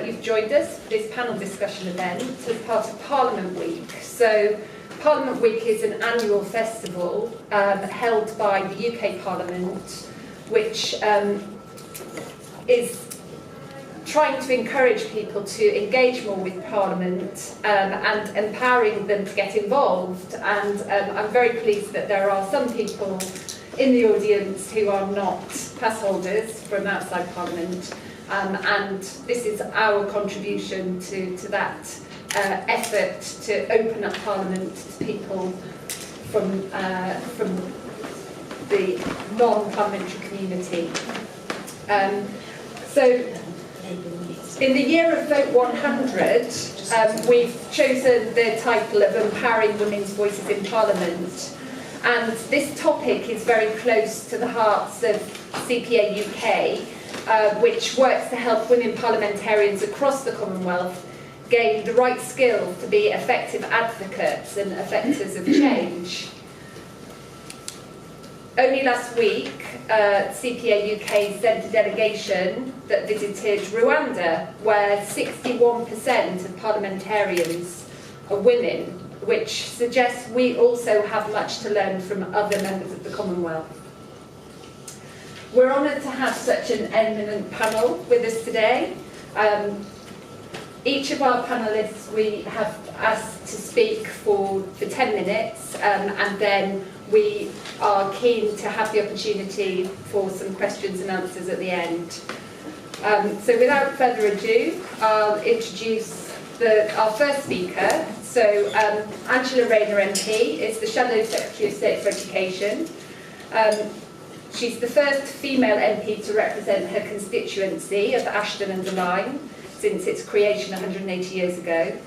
You've joined us for this panel discussion event as part of Parliament Week. So Parliament Week is an annual festival held by the UK Parliament, which is trying to encourage people to engage more with Parliament and empowering them to get involved. And I'm very pleased that there are some people in the audience who are not pass holders from outside Parliament. And this is our contribution to that effort to open up Parliament to people from the non-parliamentary community. So in the year of Vote 100, we've chosen the title of Empowering Women's Voices in Parliament. And this topic is very close to the hearts of CPA UK, which works to help women parliamentarians across the Commonwealth gain the right skills to be effective advocates and effectors of change. Only last week, CPA UK sent a delegation that visited Rwanda, where 61% of parliamentarians are women, which suggests we also have much to learn from other members of the Commonwealth. We're honoured to have such an eminent panel with us today. Each of our panellists we have asked to speak for 10 minutes, and then we are keen to have the opportunity for some questions and answers at the end. So without further ado, I'll introduce our first speaker. So Angela Rayner MP is the Shadow Secretary of State for Education. She's the first female MP to represent her constituency of Ashton and Lyne since its creation 180 years ago.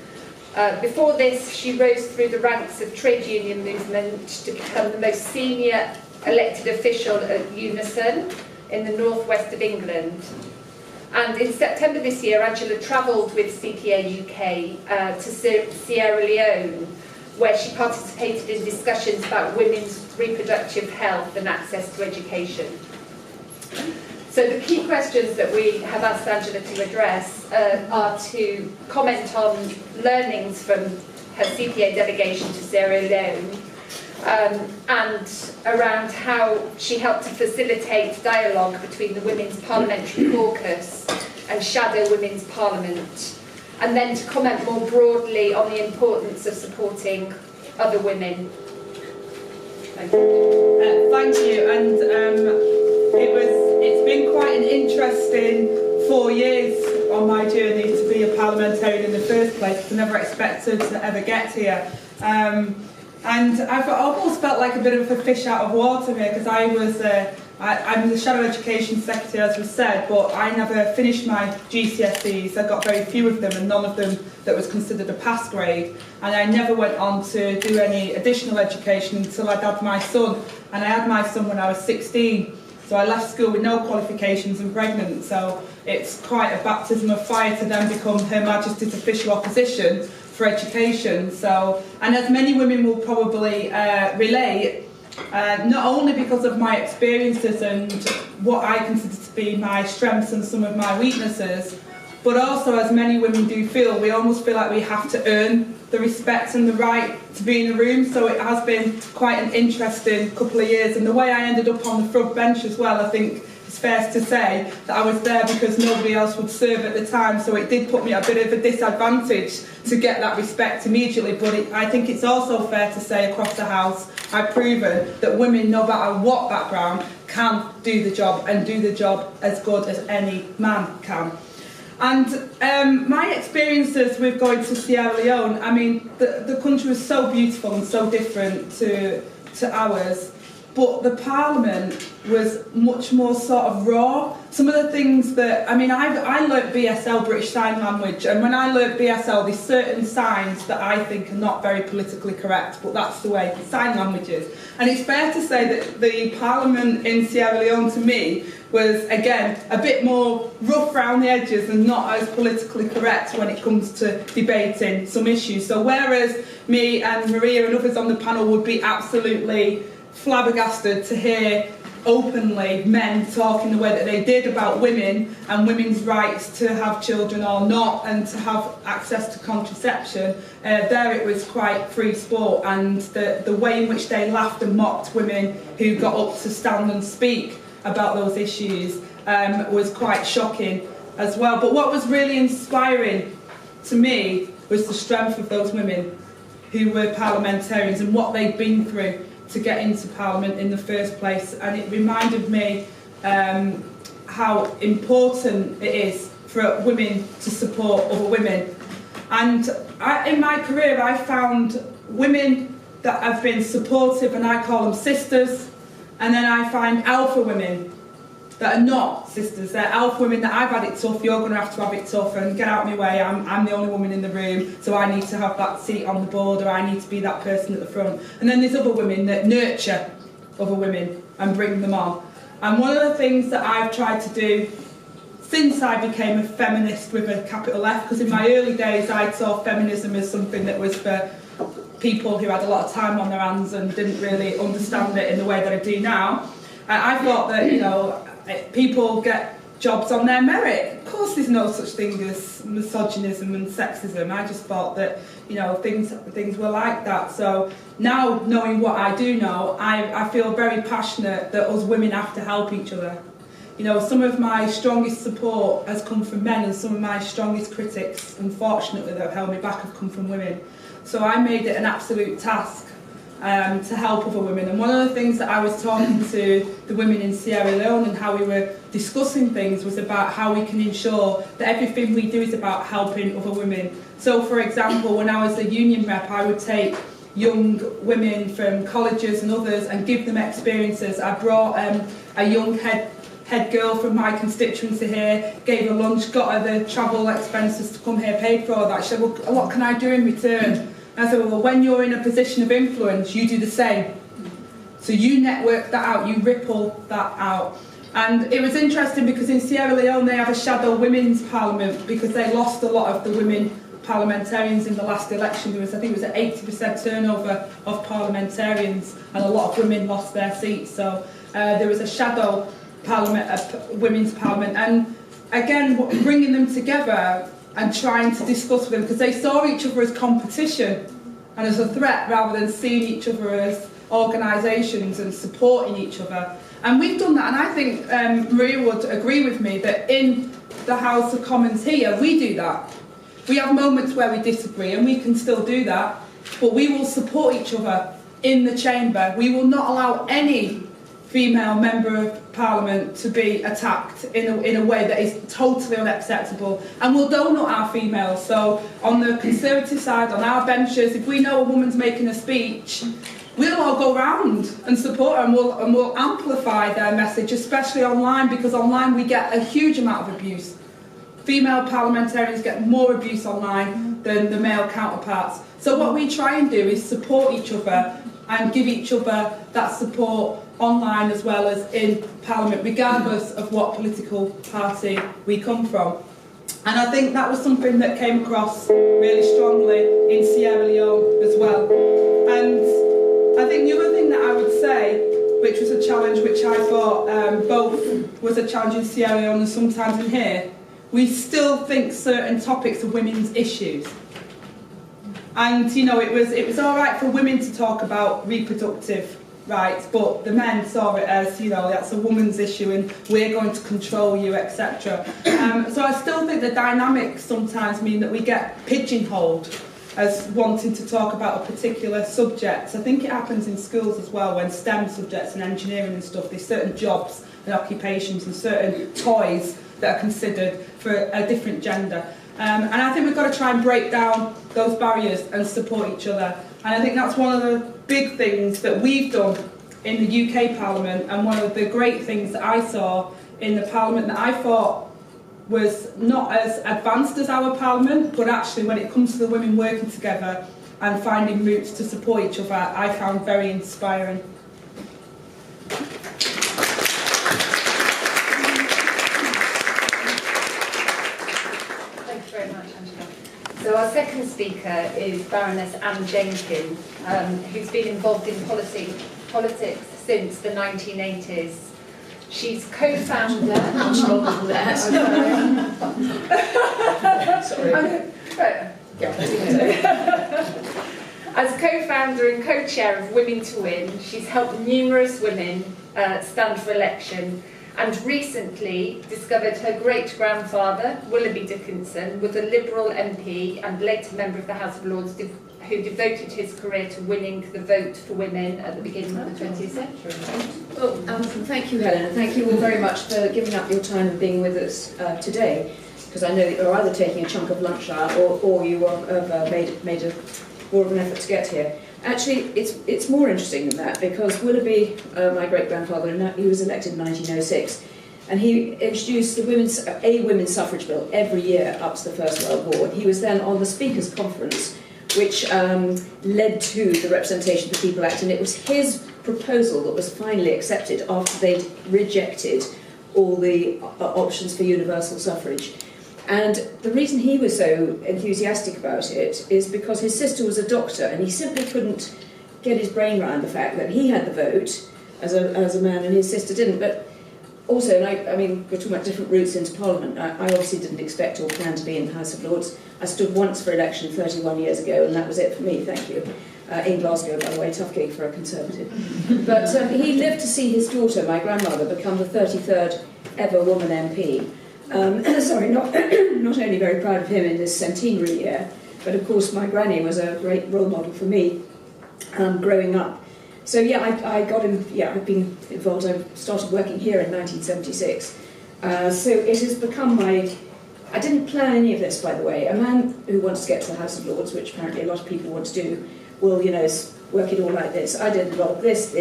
Before this, she rose through the ranks of trade union movement to become the most senior elected official at Unison in the northwest of England. And in September this year, Angela travelled with CPA UK to Sierra Leone, where she participated in discussions about women's reproductive health and access to education. So the key questions that we have asked Angela to address are to comment on learnings from her CPA delegation to Sierra Leone and around how she helped to facilitate dialogue between the Women's Parliamentary Caucus and Shadow Women's Parliament, and then to comment more broadly on the importance of supporting other women. Thank you. Thank you, and it's been quite an interesting 4 years on my journey to be a parliamentarian in the first place. I never expected to ever get here. And I've almost felt like a bit of a fish out of water here, because I'm the Shadow Education Secretary, as was said, but I never finished my GCSEs. I got very few of them, and none of them that was considered a pass grade. And I never went on to do any additional education until I'd had my son. And I had my son when I was 16. So I left school with no qualifications and pregnant. So it's quite a baptism of fire to then become Her Majesty's official opposition for education. So, and as many women will probably relate, not only because of my experiences and what I consider to be my strengths and some of my weaknesses, but also, as many women do feel, we almost feel like we have to earn the respect and the right to be in the room. So it has been quite an interesting couple of years. And the way I ended up on the front bench as well, I think it's fair to say that I was there because nobody else would serve at the time. So it did put me at a bit of a disadvantage to get that respect immediately. But I think it's also fair to say across the House, I've proven that women, no matter what background, can do the job and do the job as good as any man can. And my experiences with going to Sierra Leone, I mean, the country was so beautiful and so different to ours, but the Parliament was much more sort of raw. Some of the things that, I mean, I learnt BSL, British Sign Language, and when I learnt BSL, there's certain signs that I think are not very politically correct, but that's the way sign language is. And it's fair to say that the Parliament in Sierra Leone, to me, was, again, a bit more rough around the edges and not as politically correct when it comes to debating some issues. So whereas me and Maria and others on the panel would be absolutely flabbergasted to hear openly men talking the way that they did about women and women's rights to have children or not, and to have access to contraception, there it was quite free sport, and the way in which they laughed and mocked women who got up to stand and speak about those issues was quite shocking as well. But what was really inspiring to me was the strength of those women who were parliamentarians and what they'd been through to get into Parliament in the first place. And it reminded me how important it is for women to support other women. And in my career, I found women that have been supportive, and I call them sisters, and then I find alpha women that are not sisters. They're alpha women that I've had it tough, you're going to have it tough, and get out of my way, I'm the only woman in the room, so I need to have that seat on the board, or I need to be that person at the front. And then there's other women that nurture other women and bring them on. And one of the things that I've tried to do since I became a feminist with a capital F, because in my early days I saw feminism as something that was for people who had a lot of time on their hands and didn't really understand it in the way that I do now. I thought that, you know, people get jobs on their merit. Of course there's no such thing as misogynism and sexism. I just thought that, you know, things were like that. So now, knowing what I do know, I feel very passionate that us women have to help each other. You know, some of my strongest support has come from men, and some of my strongest critics, unfortunately, that have held me back have come from women. So I made it an absolute task to help other women. And one of the things that I was talking to the women in Sierra Leone and how we were discussing things was about how we can ensure that everything we do is about helping other women. So for example, when I was a union rep, I would take young women from colleges and others and give them experiences. I brought a young head girl from my constituency here, gave her lunch, got her the travel expenses to come here, paid for all that. She said, well, what can I do in return? I said, well, when you're in a position of influence, you do the same. So you network that out, you ripple that out. And it was interesting because in Sierra Leone they have a shadow women's parliament because they lost a lot of the women parliamentarians in the last election. There was, I think it was an 80% turnover of parliamentarians, and a lot of women lost their seats. So there was a shadow parliament, women's parliament. And again, bringing them together and trying to discuss with them, because they saw each other as competition and as a threat rather than seeing each other as organisations and supporting each other. And we've done that, and I think Maria would agree with me that in the House of Commons here, we do that. We have moments where we disagree, and we can still do that, but we will support each other in the chamber. We will not allow any female member of Parliament to be attacked in a way that is totally unacceptable, and we'll donut our females. So on the Conservative side, on our benches, if we know a woman's making a speech, we'll all go round and support her, and we'll amplify their message, especially online, because online we get a huge amount of abuse. Female parliamentarians get more abuse online than the male counterparts. So what we try and do is support each other and give each other that support online as well as in Parliament, regardless of what political party we come from. And I think that was something that came across really strongly in Sierra Leone as well. And I think the other thing that I would say, which was a challenge which I thought both was a challenge in Sierra Leone and sometimes in here, we still think certain topics are women's issues. And you know, it was all right for women to talk about reproductive rights, but the men saw it as, you know, that's a woman's issue and we're going to control you, etc. So I still think the dynamics sometimes mean that we get pigeonholed as wanting to talk about a particular subject. I think it happens in schools as well, when STEM subjects and engineering and stuff, there's certain jobs and occupations and certain toys that are considered for a different gender. And I think we've got to try and break down those barriers and support each other. And I think that's one of the big things that we've done in the UK Parliament, and one of the great things that I saw in the Parliament that I thought was not as advanced as our Parliament, but actually when it comes to the women working together and finding routes to support each other, I found very inspiring. So our second speaker is Baroness Anne Jenkin, who's been involved in politics since the 1980s. She's co-founder. Much longer than that. As co-founder and co-chair of Women to Win, she's helped numerous women stand for election, and recently discovered her great-grandfather, Willoughby Dickinson, was a Liberal MP and later member of the House of Lords, who devoted his career to winning the vote for women at the beginning of the 20th century. Well, thank you, Helen, and thank you all very much for giving up your time and being with us today, because I know that you're either taking a chunk of lunch out or you have made a more of an effort to get here. Actually, it's more interesting than that, because Willoughby, my great-grandfather, he was elected in 1906, and he introduced a women's suffrage bill every year up to the First World War. He was then on the Speakers' Conference, which led to the Representation of the People Act, and it was his proposal that was finally accepted after they'd rejected all the options for universal suffrage. And the reason he was so enthusiastic about it is because his sister was a doctor, and he simply couldn't get his brain around the fact that he had the vote as a man and his sister didn't. But also, and I mean, we're talking about different routes into Parliament. I obviously didn't expect or plan to be in the House of Lords. I stood once for election 31 years ago, and that was it for me, thank you. In Glasgow, by the way, tough gig for a Conservative. But he lived to see his daughter, my grandmother, become the 33rd ever woman MP. Sorry, not only very proud of him in this centenary year, but of course my granny was a great role model for me growing up. So yeah, I got him, I've been involved, I started working here in 1976. So it has become I didn't plan any of this, by the way. A man who wants to get to the House of Lords, which apparently a lot of people want to do, will, work it all like this. I did a lot of this,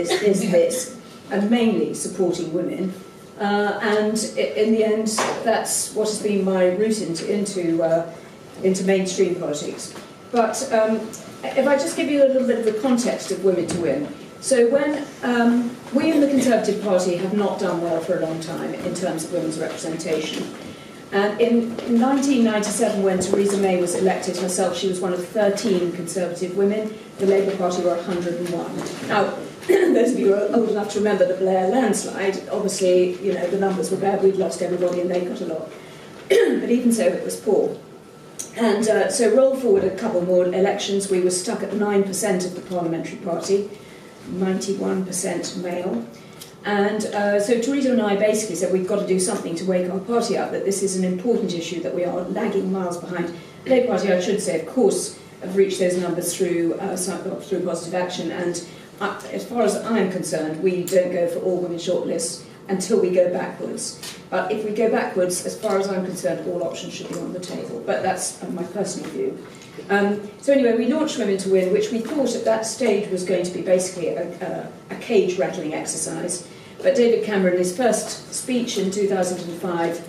and mainly supporting women. And in the end, that's what has been my route into mainstream politics. But if I just give you a little bit of the context of Women to Win. So when we in the Conservative Party have not done well for a long time in terms of women's representation. And in 1997, when Theresa May was elected herself, she was one of 13 Conservative women. The Labour Party were 101. Now, those of you who are old enough to remember the Blair landslide, obviously, the numbers were bad, we'd lost everybody and they got a lot. But even so, it was poor. And so roll forward a couple more elections, we were stuck at 9% of the parliamentary party, 91% male. And so Theresa and I basically said we've got to do something to wake our party up, that this is an important issue, that we are lagging miles behind. The Labour Party, I should say, of course, have reached those numbers through positive action, and as far as I'm concerned, we don't go for all women shortlists until we go backwards. But if we go backwards, as far as I'm concerned, all options should be on the table. But that's my personal view. So anyway, we launched Women to Win, which we thought at that stage was going to be basically a cage-rattling exercise. But David Cameron, in his first speech in 2005,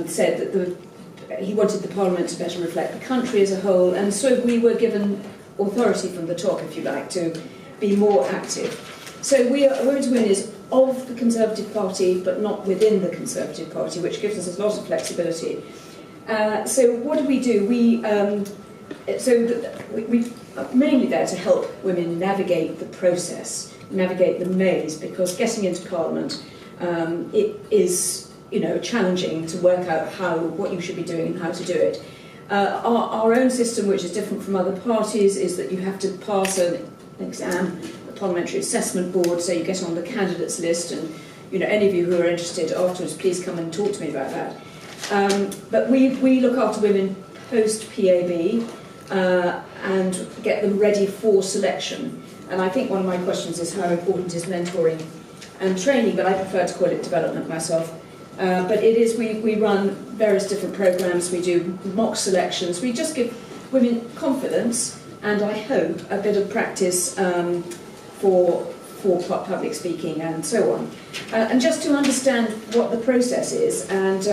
said that he wanted the Parliament to better reflect the country as a whole, and so we were given authority from the top, if you like, to be more active. So Women to Win is of the Conservative Party, but not within the Conservative Party, which gives us a lot of flexibility. So what do? We're mainly there to help women navigate the process, navigate the maze, because getting into Parliament, it is challenging to work out what you should be doing and how to do it. Our own system, which is different from other parties, is that you have to pass an exam, the Parliamentary Assessment Board, so you get on the candidates list, and any of you who are interested afterwards, please come and talk to me about that. But we look after women post-PAB and get them ready for selection. And I think one of my questions is how important is mentoring and training, but I prefer to call it development myself. But it is, we run various different programs, we do mock selections, we just give women confidence and I hope a bit of practice for public speaking and so on. And just to understand what the process is and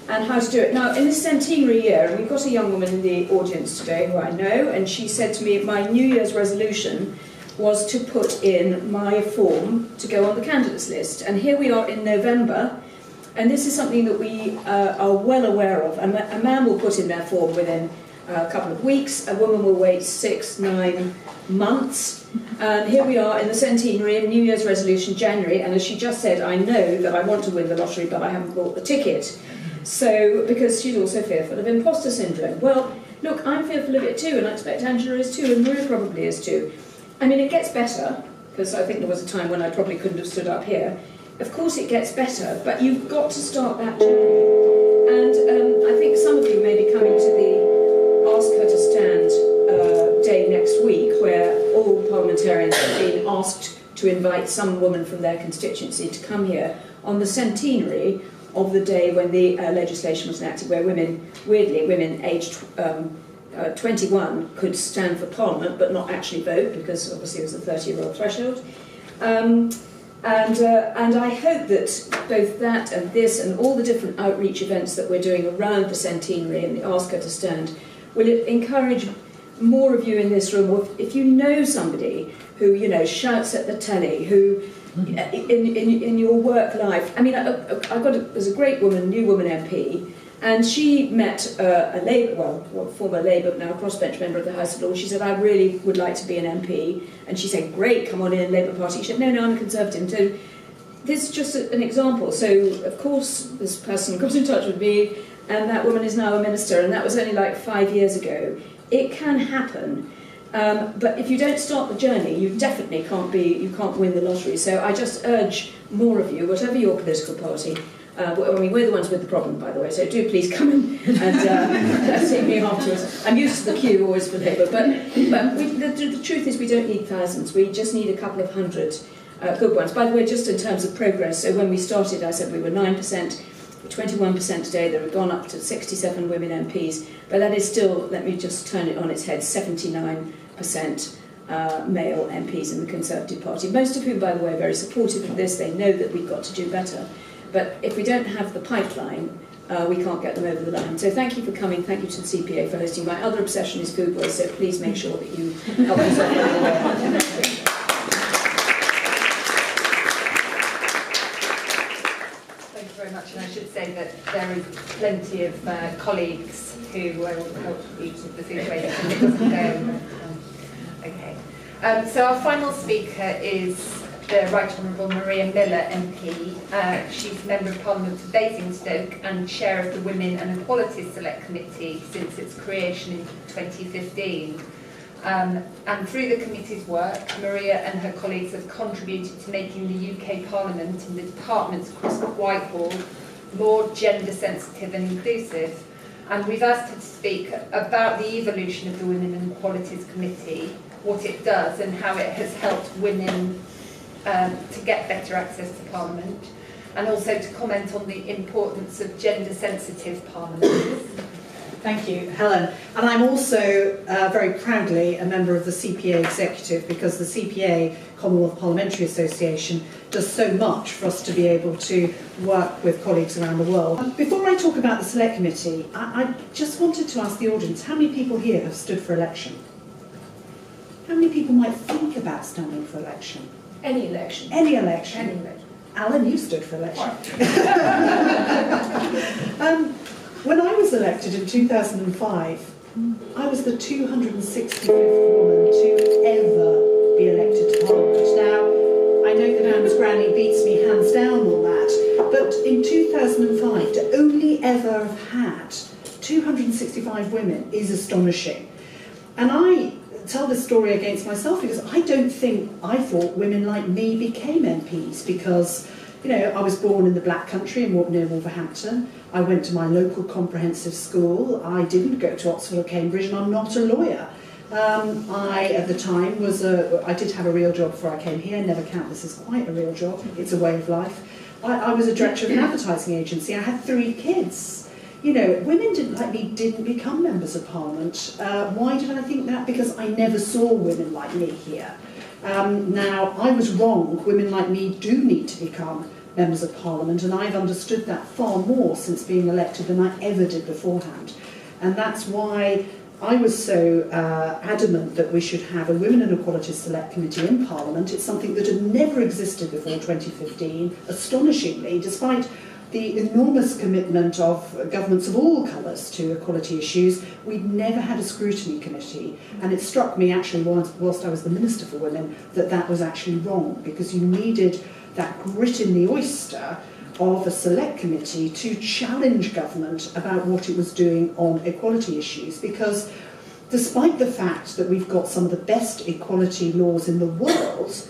how to do it. Now, in this centenary year, we've got a young woman in the audience today who I know, and she said to me, my New Year's resolution was to put in my form to go on the candidates list. And here we are in November, and this is something that we are well aware of. A man will put in their form within a couple of weeks. A woman will wait 6-9 months. Here we are in the centenary, New Year's resolution, January, and as she just said, I know that I want to win the lottery, but I haven't bought the ticket. So, because she's also fearful of imposter syndrome. Well, look, I'm fearful of it too, and I expect Angela is too, and Maria probably is too. I mean, it gets better, because I think there was a time when I probably couldn't have stood up here. Of course it gets better, but you've got to start that journey. And I think some of you may be coming to the Ask Her to Stand day next week, where all parliamentarians have been asked to invite some woman from their constituency to come here on the centenary of the day when the legislation was enacted, where women, weirdly, women aged 21 could stand for Parliament but not actually vote, because obviously it was a 30-year-old threshold. And I hope that both that and this and all the different outreach events that we're doing around the centenary and the Ask Her to Stand will encourage more of you in this room, or if you know somebody who, you know, shouts at the telly, who in your work life. I mean, there's a great woman, new woman MP, and she met a Labour, former Labour, now crossbench member of the House of Lords. She said, I really would like to be an MP. And she said, great, come on in, Labour Party. She said, no, I'm a Conservative. So this is just an example. So, of course, this person got in touch with me, and that woman is now a minister, and that was only like 5 years ago. It can happen. But if you don't start the journey, you definitely can't win the lottery. So I just urge more of you, whatever your political party. I mean, we're the ones with the problem, by the way, so do please come in and see me afterwards. I'm used to the queue always for Labour, but the truth is we don't need thousands, we just need a couple of hundred good ones. By the way, just in terms of progress, so when we started, I said we were 9%, 21% today, they've gone up to 67 women MPs, but that is still, let me just turn it on its head, 79% male MPs in the Conservative Party, most of whom, by the way, are very supportive of this. They know that we've got to do better. But if we don't have the pipeline, we can't get them over the line. So thank you for coming. Thank you to the CPA for hosting. My other obsession is food waste, so please make sure that you help us along the way. Thank you very much, and I should say that there is plenty of colleagues who will help you with the food waste, and it doesn't go. Okay. So our final speaker is the Right Honourable Maria Miller MP. She's Member of Parliament for Basingstoke and Chair of the Women and Equality Select Committee since its creation in 2015. And through the committee's work, Maria and her colleagues have contributed to making the UK Parliament and the departments across Whitehall more gender sensitive and inclusive. And we've asked her to speak about the evolution of the Women and Equalities Committee, what it does and how it has helped women to get better access to Parliament, and also to comment on the importance of gender-sensitive parliaments. Thank you, Helen. And I'm also very proudly a member of the CPA executive, because the CPA, Commonwealth Parliamentary Association, does so much for us to be able to work with colleagues around the world. Before I talk about the Select Committee, I just wanted to ask the audience, how many people here have stood for election? How many people might think about standing for election? Any election. Any election. Any election. Alan, you stood for election. When I was elected in 2005, I was the 265th woman to ever be elected to Parliament. Now, I know that Anne's granny beats me hands down on that, but in 2005, to only ever have had 265 women is astonishing. And I tell this story against myself because I thought women like me became MPs because, you know, I was born in the Black Country near Wolverhampton. I went to my local comprehensive school. I didn't go to Oxford or Cambridge, and I'm not a lawyer. I, at the time, I did have a real job before I came here. Never count this as quite a real job. It's a way of life. I was a director of an advertising agency. I had 3 kids. You know, women didn't become members of Parliament. Why did I think that? Because I never saw women like me here. Now, I was wrong. Women like me do need to become members of Parliament, and I've understood that far more since being elected than I ever did beforehand. And that's why I was so adamant that we should have a Women and Equality Select Committee in Parliament. It's something that had never existed before 2015, astonishingly, despite the enormous commitment of governments of all colours to equality issues, we'd never had a scrutiny committee. And it struck me actually whilst I was the Minister for Women that that was actually wrong, because you needed that grit in the oyster of a select committee to challenge government about what it was doing on equality issues. Because despite the fact that we've got some of the best equality laws in the world,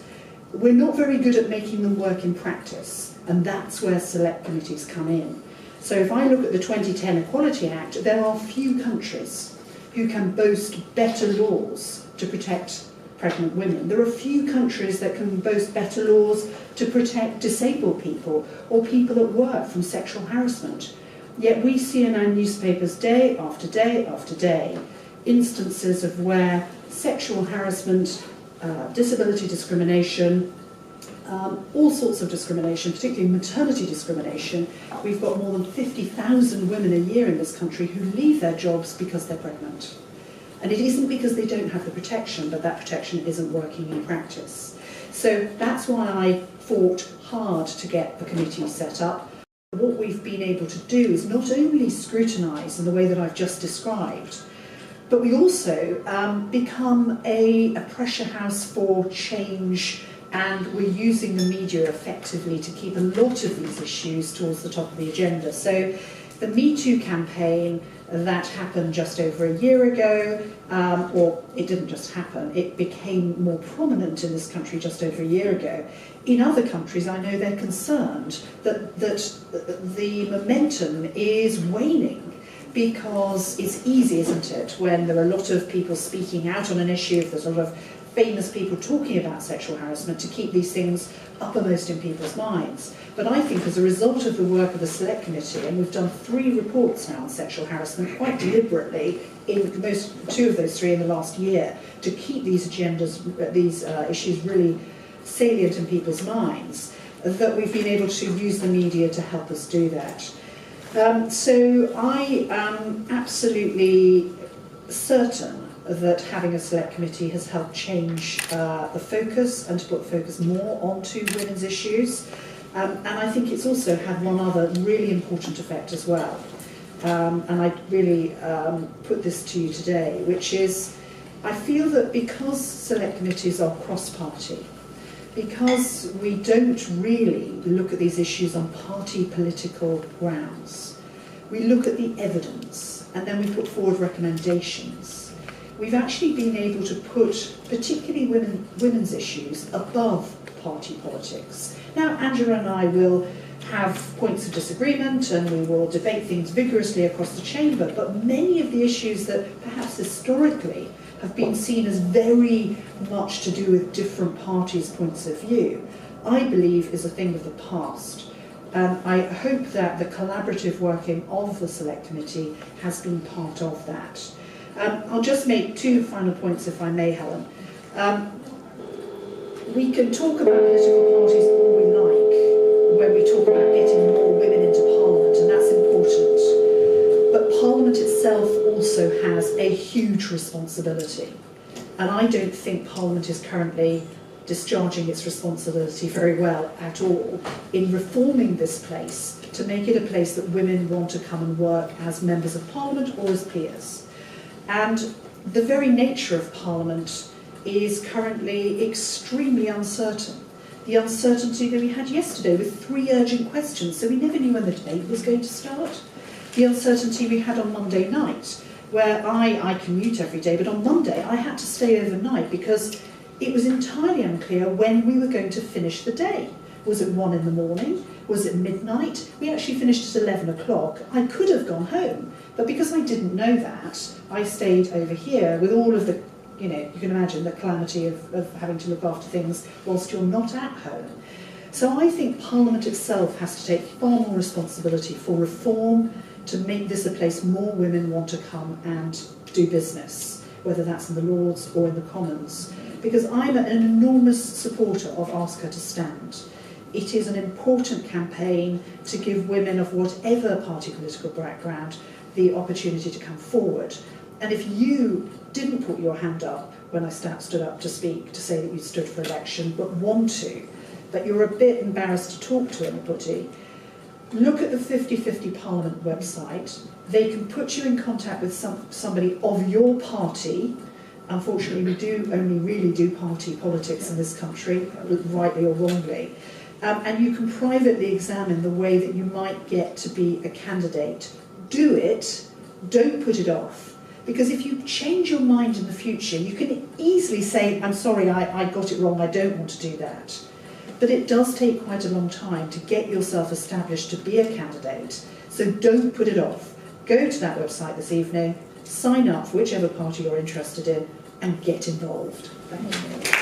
we're not very good at making them work in practice. And that's where select committees come in. So if I look at the 2010 Equality Act, there are few countries who can boast better laws to protect pregnant women. There are few countries that can boast better laws to protect disabled people or people at work from sexual harassment. Yet we see in our newspapers day after day after day instances of where sexual harassment, disability discrimination, all sorts of discrimination, particularly maternity discrimination. We've got more than 50,000 women a year in this country who leave their jobs because they're pregnant. And it isn't because they don't have the protection, but that protection isn't working in practice. So that's why I fought hard to get the committee set up. What we've been able to do is not only scrutinise in the way that I've just described, but we also become a pressure house for change, and we're using the media effectively to keep a lot of these issues towards the top of the agenda. So the Me Too campaign that happened just over a year ago, or it didn't just happen, it became more prominent in this country just over a year ago. In other countries, I know they're concerned that the momentum is waning, because it's easy, isn't it, when there are a lot of people speaking out on an issue, if there's a lot of famous people talking about sexual harassment, to keep these things uppermost in people's minds. But I think as a result of the work of the Select Committee, and we've done 3 reports now on sexual harassment quite deliberately, two of those 3 in the last year, to keep these agendas, these issues really salient in people's minds, that we've been able to use the media to help us do that. So I am absolutely certain that having a select committee has helped change the focus and to put the focus more onto women's issues. And I think it's also had one other really important effect as well. And I really put this to you today, which is I feel that because select committees are cross-party, because we don't really look at these issues on party political grounds, we look at the evidence and then we put forward recommendations. We've actually been able to put particularly women's issues above party politics. Now, Angela and I will have points of disagreement and we will debate things vigorously across the chamber, but many of the issues that perhaps historically have been seen as very much to do with different parties' points of view, I believe is a thing of the past. I hope that the collaborative working of the Select Committee has been part of that. I'll just make 2 final points, if I may, Helen. We can talk about political parties all we like when we talk about getting more women into Parliament, and that's important. But Parliament itself also has a huge responsibility. And I don't think Parliament is currently discharging its responsibility very well at all in reforming this place to make it a place that women want to come and work as members of Parliament or as peers. And the very nature of Parliament is currently extremely uncertain. The uncertainty that we had yesterday with 3 urgent questions, so we never knew when the debate was going to start. The uncertainty we had on Monday night, where I commute every day, but on Monday I had to stay overnight because it was entirely unclear when we were going to finish the day. Was it 1 in the morning? Was it midnight? We actually finished at 11 o'clock. I could have gone home, but because I didn't know that, I stayed over here with all of the, you can imagine the calamity of having to look after things whilst you're not at home. So I think Parliament itself has to take far more responsibility for reform to make this a place more women want to come and do business, whether that's in the Lords or in the Commons. Because I'm an enormous supporter of Ask Her to Stand. It is an important campaign to give women of whatever party political background the opportunity to come forward. And if you didn't put your hand up when I stood up to speak, to say that you stood for election, but want to, but you're a bit embarrassed to talk to anybody, look at the 50/50 Parliament website. They can put you in contact with somebody of your party. Unfortunately, we do only really do party politics in this country, rightly or wrongly. And you can privately examine the way that you might get to be a candidate. Do it, don't put it off. Because if you change your mind in the future, you can easily say, I'm sorry, I got it wrong, I don't want to do that. But it does take quite a long time to get yourself established to be a candidate. So don't put it off. Go to that website this evening, sign up for whichever party you're interested in, and get involved. Thank you.